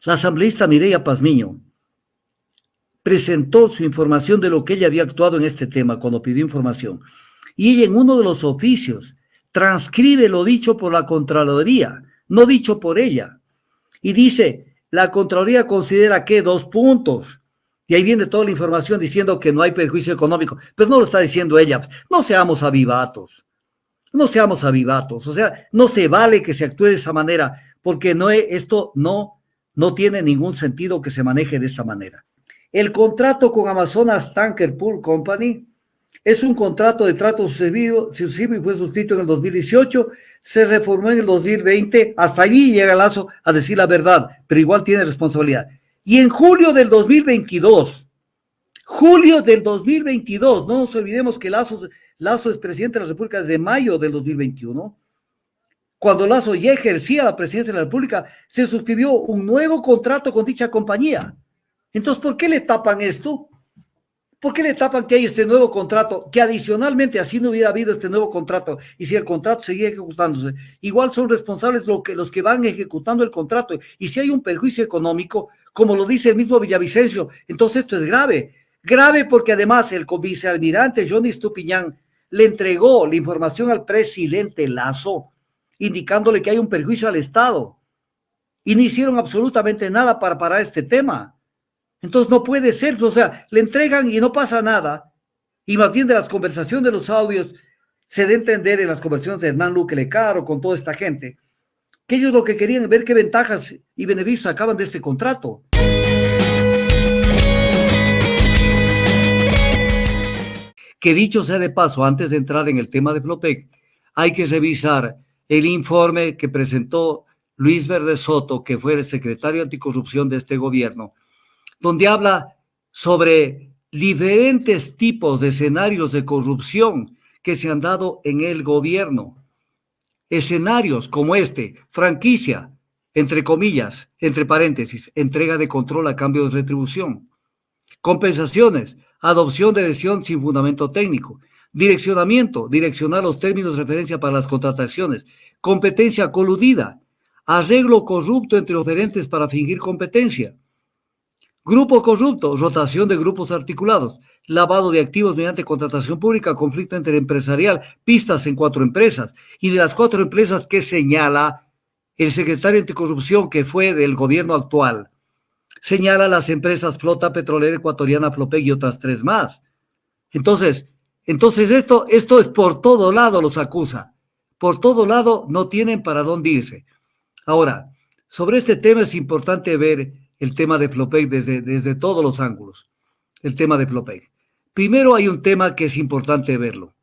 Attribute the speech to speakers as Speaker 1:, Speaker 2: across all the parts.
Speaker 1: La asambleísta Mireya Pazmiño presentó su información de lo que ella había actuado en este tema cuando pidió información. Y ella en uno de los oficios transcribe lo dicho por la Contraloría, no dicho por ella. Y dice, la Contraloría considera que 2 puntos. Y ahí viene toda la información diciendo que no hay perjuicio económico. Pero no lo está diciendo ella. No seamos avivatos. No seamos avivatos. O sea, no se vale que se actúe de esa manera, porque esto no tiene ningún sentido que se maneje de esta manera. El contrato con Amazonas Tanker Pool Company es un contrato de trato sucesivo y fue suscrito en el 2018, se reformó en el 2020, hasta allí llega Lazo a decir la verdad, pero igual tiene responsabilidad. Y en julio del 2022, no nos olvidemos que Lazo es presidente de la República desde mayo del 2021, cuando Lazo ya ejercía la presidencia de la República, se suscribió un nuevo contrato con dicha compañía. Entonces, ¿por qué le tapan esto? ¿Por qué le tapan que hay este nuevo contrato? Que adicionalmente así no hubiera habido este nuevo contrato y si el contrato seguía ejecutándose, igual son responsables los que van ejecutando el contrato. Y si hay un perjuicio económico, como lo dice el mismo Villavicencio, entonces esto es grave. Grave porque además el vicealmirante Johnny Estupiñán le entregó la información al presidente Lazo, indicándole que hay un perjuicio al Estado. Y no hicieron absolutamente nada para parar este tema. Entonces no puede ser, o sea, le entregan y no pasa nada. Y más bien de las conversaciones de los audios, se da a entender en las conversaciones de Hernán Luque Lecaro con toda esta gente, que ellos lo que querían es ver qué ventajas y beneficios sacaban de este contrato. Que dicho sea de paso, antes de entrar en el tema de Flopec, hay que revisar el informe que presentó Luis Verde Soto, que fue el secretario anticorrupción de este gobierno, donde habla sobre diferentes tipos de escenarios de corrupción que se han dado en el gobierno. Escenarios como franquicia, entre comillas, entre paréntesis, entrega de control a cambio de retribución. Compensaciones, adopción de decisión sin fundamento técnico. Direccionamiento, direccionar los términos de referencia para las contrataciones. Competencia coludida. Arreglo corrupto entre oferentes para fingir competencia. Grupo corrupto, rotación de grupos articulados, lavado de activos mediante contratación pública, conflicto interempresarial, pistas en 4 empresas. Y de las 4 empresas que señala el secretario anticorrupción que fue del gobierno actual, señala las empresas Flota Petrolera Ecuatoriana, Flopec y otras 3 más. Entonces esto es por todo lado los acusa. Por todo lado no tienen para dónde irse. Ahora, sobre este tema es importante ver el tema de Flopec desde todos los ángulos. El tema de Flopec. Primero hay un tema que es importante verlo,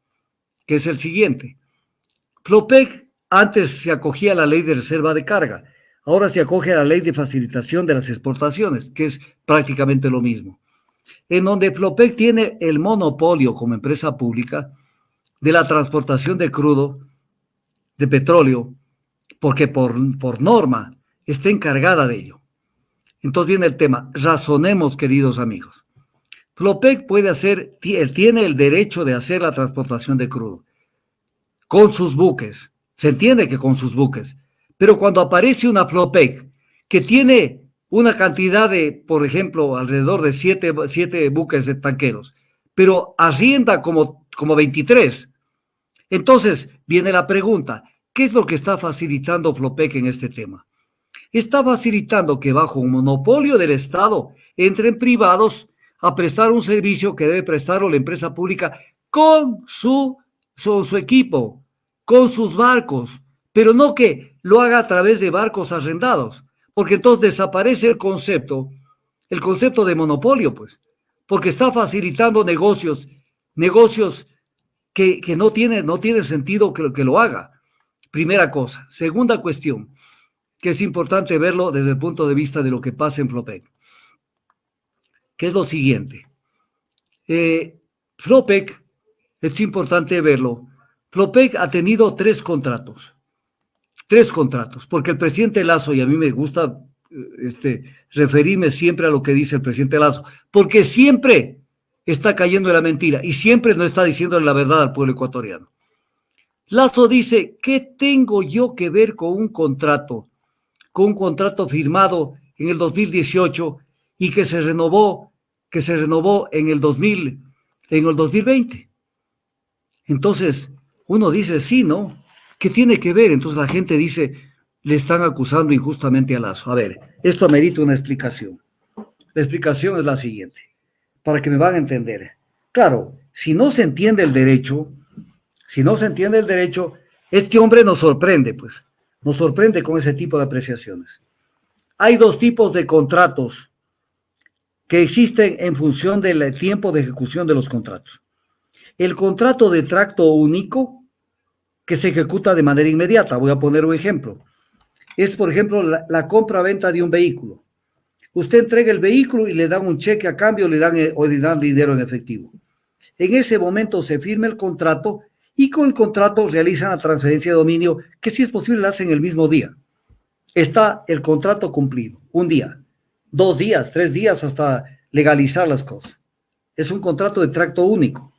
Speaker 1: que es el siguiente. Flopec antes se acogía a la ley de reserva de carga, ahora se acoge a la ley de facilitación de las exportaciones, que es prácticamente lo mismo. En donde Flopec tiene el monopolio como empresa pública de la transportación de crudo, de petróleo, porque por norma está encargada de ello. Entonces viene el tema, razonemos, queridos amigos. Flopec tiene el derecho de hacer la transportación de crudo con sus buques. Se entiende que con sus buques. Pero cuando aparece una Flopec que tiene una cantidad de, por ejemplo, alrededor de 7 buques de tanqueros, pero arrienda como 23. Entonces viene la pregunta, ¿qué es lo que está facilitando Flopec en este tema? Está facilitando que bajo un monopolio del Estado entren privados a prestar un servicio que debe prestarlo la empresa pública con su equipo, con sus barcos, pero no que lo haga a través de barcos arrendados, porque entonces desaparece el concepto de monopolio, pues, porque está facilitando negocios que no tiene sentido que lo haga. Primera cosa. Segunda cuestión, que es importante verlo desde el punto de vista de lo que pasa en Flopec, que es lo siguiente. Flopec, es importante verlo, Flopec ha tenido 3 contratos, porque el presidente Lazo, y a mí me gusta referirme siempre a lo que dice el presidente Lazo, porque siempre está cayendo en la mentira y siempre no está diciendo la verdad al pueblo ecuatoriano. Lazo dice, ¿qué tengo yo que ver con un contrato firmado en el 2018 y que se renovó en el 2020. Entonces, uno dice, sí, ¿no? ¿Qué tiene que ver? Entonces la gente dice, le están acusando injustamente a Lazo. A ver, esto amerita una explicación. La explicación es la siguiente, para que me van a entender. Claro, si no se entiende el derecho, este hombre nos sorprende, pues. Nos sorprende con ese tipo de apreciaciones. Hay dos tipos de contratos que existen en función del tiempo de ejecución de los contratos. El contrato de tracto único, que se ejecuta de manera inmediata. Voy a poner un ejemplo. Es, por ejemplo, la compra-venta de un vehículo. Usted entrega el vehículo y le dan un cheque a cambio o le dan dinero en efectivo. En ese momento se firma el contrato y con el contrato realizan la transferencia de dominio, que si es posible la hacen el mismo día. Está el contrato cumplido, un día, 2 días, 3 días hasta legalizar las cosas. Es un contrato de tracto único.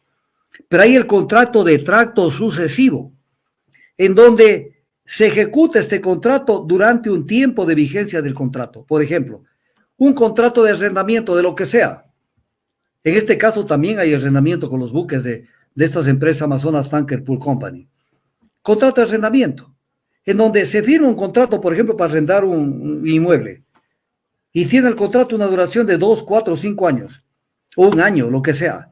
Speaker 1: Pero hay el contrato de tracto sucesivo, en donde se ejecuta este contrato durante un tiempo de vigencia del contrato. Por ejemplo, un contrato de arrendamiento de lo que sea. En este caso también hay arrendamiento con los buques de estas empresas Amazonas Tanker Pool Company. Contrato de arrendamiento, en donde se firma un contrato, por ejemplo, para arrendar un inmueble, y tiene el contrato una duración de 2, 4, 5 años, o un año, lo que sea.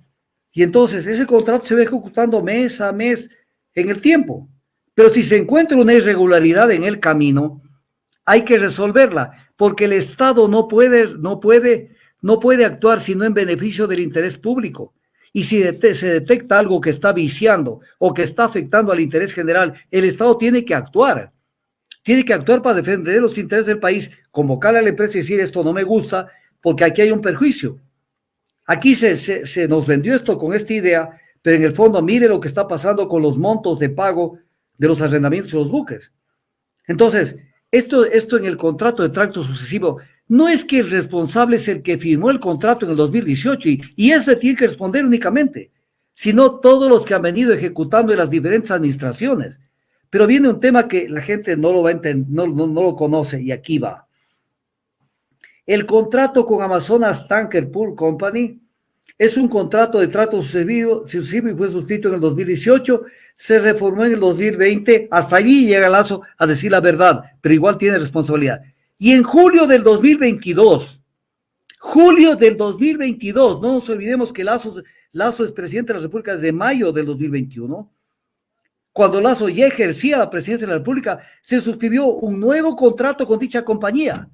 Speaker 1: Y entonces ese contrato se va ejecutando mes a mes en el tiempo. Pero si se encuentra una irregularidad en el camino, hay que resolverla, porque el Estado no puede actuar sino en beneficio del interés público. Y si se detecta algo que está viciando o que está afectando al interés general, el Estado tiene que actuar. Tiene que actuar para defender los intereses del país, convocar a la empresa y decir esto no me gusta porque aquí hay un perjuicio. Aquí se nos vendió esto con esta idea, pero en el fondo mire lo que está pasando con los montos de pago de los arrendamientos de los buques. Entonces, esto en el contrato de tracto sucesivo, no es que el responsable es el que firmó el contrato en el 2018 y ese tiene que responder únicamente, sino todos los que han venido ejecutando en las diferentes administraciones. Pero viene un tema que la gente no lo va a entender, no lo conoce y aquí va. El contrato con Amazonas Tanker Pool Company es un contrato de trato sucesivo y fue suscrito en el 2018, se reformó en el 2020, hasta allí llega Lazo a decir la verdad, pero igual tiene responsabilidad. Y en julio del 2022, no nos olvidemos que Lazo es presidente de la República desde mayo del 2021, cuando Lazo ya ejercía la presidencia de la República, se suscribió un nuevo contrato con dicha compañía.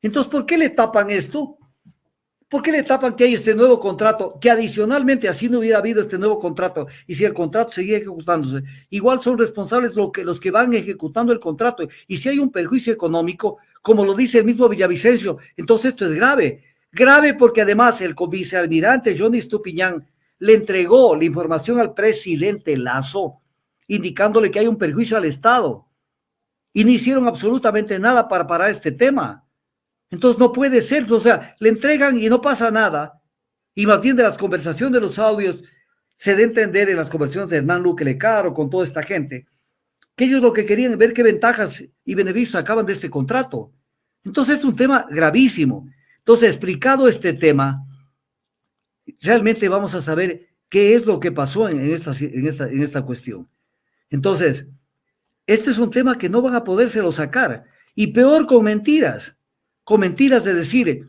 Speaker 1: Entonces, ¿por qué le tapan esto? ¿Por qué le tapan que hay este nuevo contrato? Que adicionalmente así no hubiera habido este nuevo contrato y si el contrato seguía ejecutándose, igual son responsables los que van ejecutando el contrato. Y si hay un perjuicio económico, como lo dice el mismo Villavicencio, entonces esto es grave. Grave porque además el vicealmirante Johnny Estupiñán le entregó la información al presidente Lazo, indicándole que hay un perjuicio al Estado. Y no hicieron absolutamente nada para parar este tema. Entonces no puede ser, o sea, le entregan y no pasa nada. Y más bien de las conversaciones de los audios, se da a entender en las conversaciones de Hernán Luque Lecaro con toda esta gente, que ellos lo que querían es ver qué ventajas y beneficios sacaban de este contrato. Entonces es un tema gravísimo. Entonces, explicado este tema, realmente vamos a saber qué es lo que pasó en esta cuestión. Entonces, este es un tema que no van a podérselo sacar. Y peor con mentiras de decir,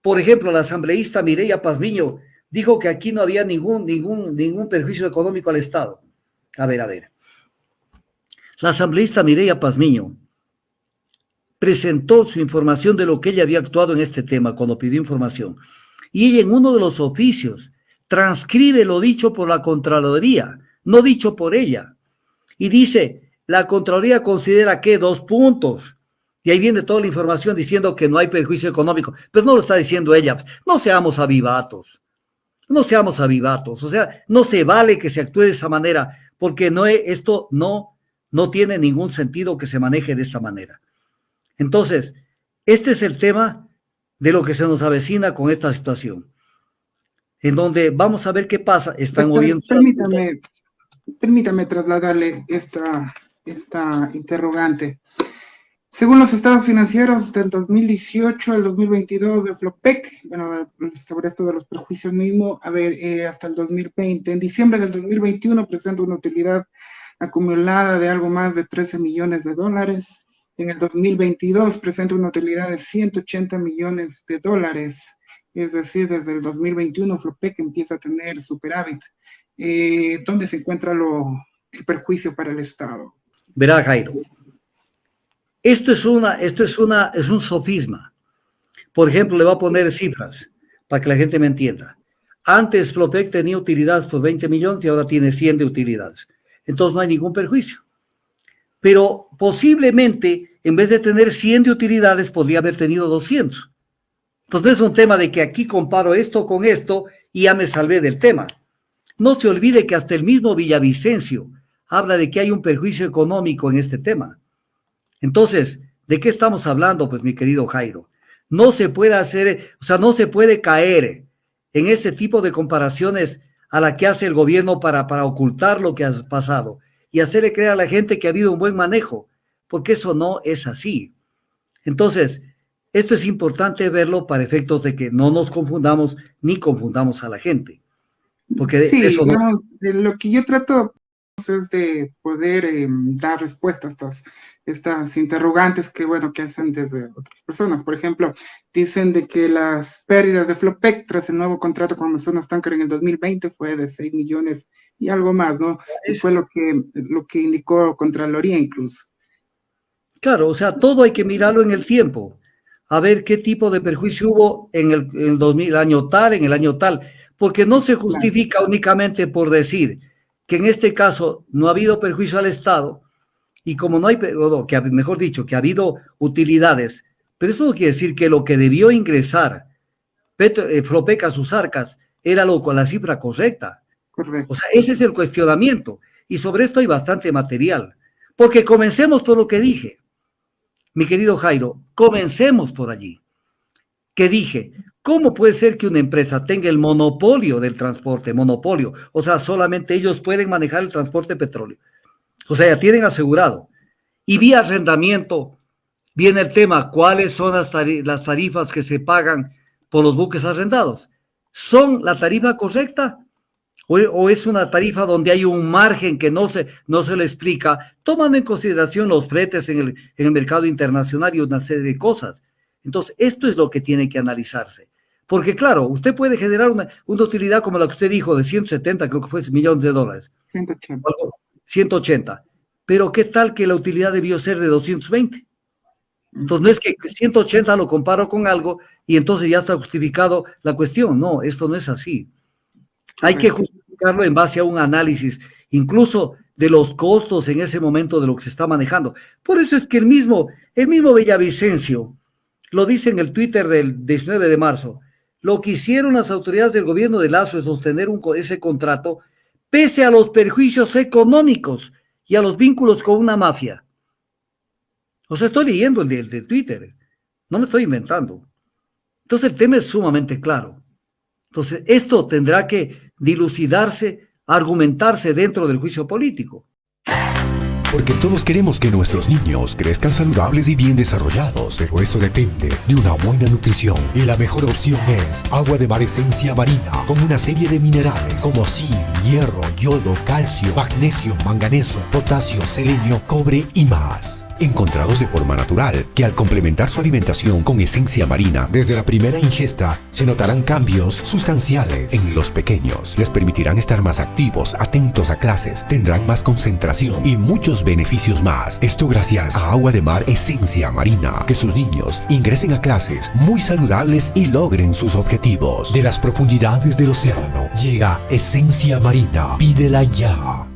Speaker 1: por ejemplo, la asambleísta Mireya Pazmiño dijo que aquí no había ningún perjuicio económico al Estado. A ver. La asambleísta Mireya Pazmiño presentó su información de lo que ella había actuado en este tema cuando pidió información. Y ella en uno de los oficios transcribe lo dicho por la Contraloría, no dicho por ella. Y dice, la Contraloría considera que 2 puntos. Y ahí viene toda la información diciendo que no hay perjuicio económico. Pero no lo está diciendo ella. No seamos avivatos. O sea, no se vale que se actúe de esa manera, porque esto no tiene ningún sentido que se maneje de esta manera. Entonces, este es el tema de lo que se nos avecina con esta situación, en donde vamos a ver qué pasa. Están moviendo.
Speaker 2: Permítame trasladarle esta interrogante. Según los estados financieros del 2018 al 2022 de Flopec, bueno, sobre esto de los perjuicios mismo, a ver, hasta el 2020, en diciembre del 2021 presenta una utilidad acumulada de algo más de 13 millones de dólares. En el 2022 presenta una utilidad de 180 millones de dólares. Es decir, desde el 2021 Flopec empieza a tener superávit. ¿Dónde se encuentra el perjuicio para el Estado?
Speaker 1: Verá, Jairo. Esto es un sofisma. Por ejemplo, le voy a poner cifras para que la gente me entienda. Antes Flopec tenía utilidades por 20 millones y ahora tiene 100 de utilidades. Entonces no hay ningún perjuicio. Pero posiblemente, en vez de tener 100 de utilidades, podría haber tenido 200. Entonces no es un tema de que aquí comparo esto con esto y ya me salvé del tema. No se olvide que hasta el mismo Villavicencio habla de que hay un perjuicio económico en este tema. Entonces, ¿de qué estamos hablando, pues, mi querido Jairo? No se puede hacer, o sea, no se puede caer en ese tipo de comparaciones a la que hace el gobierno para ocultar lo que ha pasado y hacerle creer a la gente que ha habido un buen manejo, porque eso no es así. Entonces, esto es importante verlo para efectos de que no nos confundamos ni confundamos a la gente. Porque
Speaker 2: sí,
Speaker 1: eso no...
Speaker 2: digamos, lo que yo trato es de poder dar respuesta a estas interrogantes que, bueno, que hacen desde otras personas. Por ejemplo, dicen de que las pérdidas de Flopec tras el nuevo contrato con Amazonas Tanker en el 2020 fue de 6 millones y algo más, ¿no? Y fue lo que indicó Contraloría incluso.
Speaker 1: Claro, o sea, todo hay que mirarlo en el tiempo, a ver qué tipo de perjuicio hubo en el 2000, año tal, en el año tal, porque no se justifica únicamente por decir que en este caso no ha habido perjuicio al Estado, y como no hay, que mejor dicho, que ha habido utilidades, pero eso no quiere decir que lo que debió ingresar Flopec a sus arcas era con la cifra correcta.
Speaker 2: Correcto.
Speaker 1: O sea, ese es el cuestionamiento, y sobre esto hay bastante material, porque comencemos por lo que dije. Mi querido Jairo, comencemos por allí. Que dije, ¿cómo puede ser que una empresa tenga el monopolio del transporte? Monopolio, o sea, solamente ellos pueden manejar el transporte de petróleo. O sea, ya tienen asegurado. Y vía arrendamiento viene el tema, ¿cuáles son las tarifas que se pagan por los buques arrendados? ¿Son la tarifa correcta? ¿O es una tarifa donde hay un margen que no se le explica, tomando en consideración los fletes en el mercado internacional y una serie de cosas? Entonces, esto es lo que tiene que analizarse. Porque, claro, usted puede generar una utilidad como la que usted dijo, de 170, creo que fue millones de dólares.
Speaker 2: 180.
Speaker 1: 180. Pero, ¿qué tal que la utilidad debió ser de 220? Entonces, no es que 180 lo comparo con algo y entonces ya está justificado la cuestión. No, esto no es así. Hay que justificarlo en base a un análisis, incluso de los costos en ese momento de lo que se está manejando. Por eso es que el mismo Villavicencio lo dice en el Twitter del 19 de marzo. Lo que hicieron las autoridades del gobierno de Lazo es sostener ese contrato pese a los perjuicios económicos y a los vínculos con una mafia. O sea, estoy leyendo el de Twitter, no me estoy inventando. Entonces el tema es sumamente claro. Entonces esto tendrá que dilucidarse, argumentarse dentro del juicio político.
Speaker 3: Porque todos queremos que nuestros niños crezcan saludables y bien desarrollados, pero eso depende de una buena nutrición. Y la mejor opción es Agua de Mar Esencia Marina, con una serie de minerales como zinc, hierro, yodo, calcio, magnesio, manganeso, potasio, selenio, cobre y más. Encontrados de forma natural, que al complementar su alimentación con esencia marina, desde la primera ingesta, se notarán cambios sustanciales en los pequeños. Les permitirán estar más activos, atentos a clases, tendrán más concentración y muchos beneficios más. Esto gracias a Agua de Mar Esencia Marina. Que sus niños ingresen a clases muy saludables y logren sus objetivos. De las profundidades del océano, llega Esencia Marina. Pídela ya.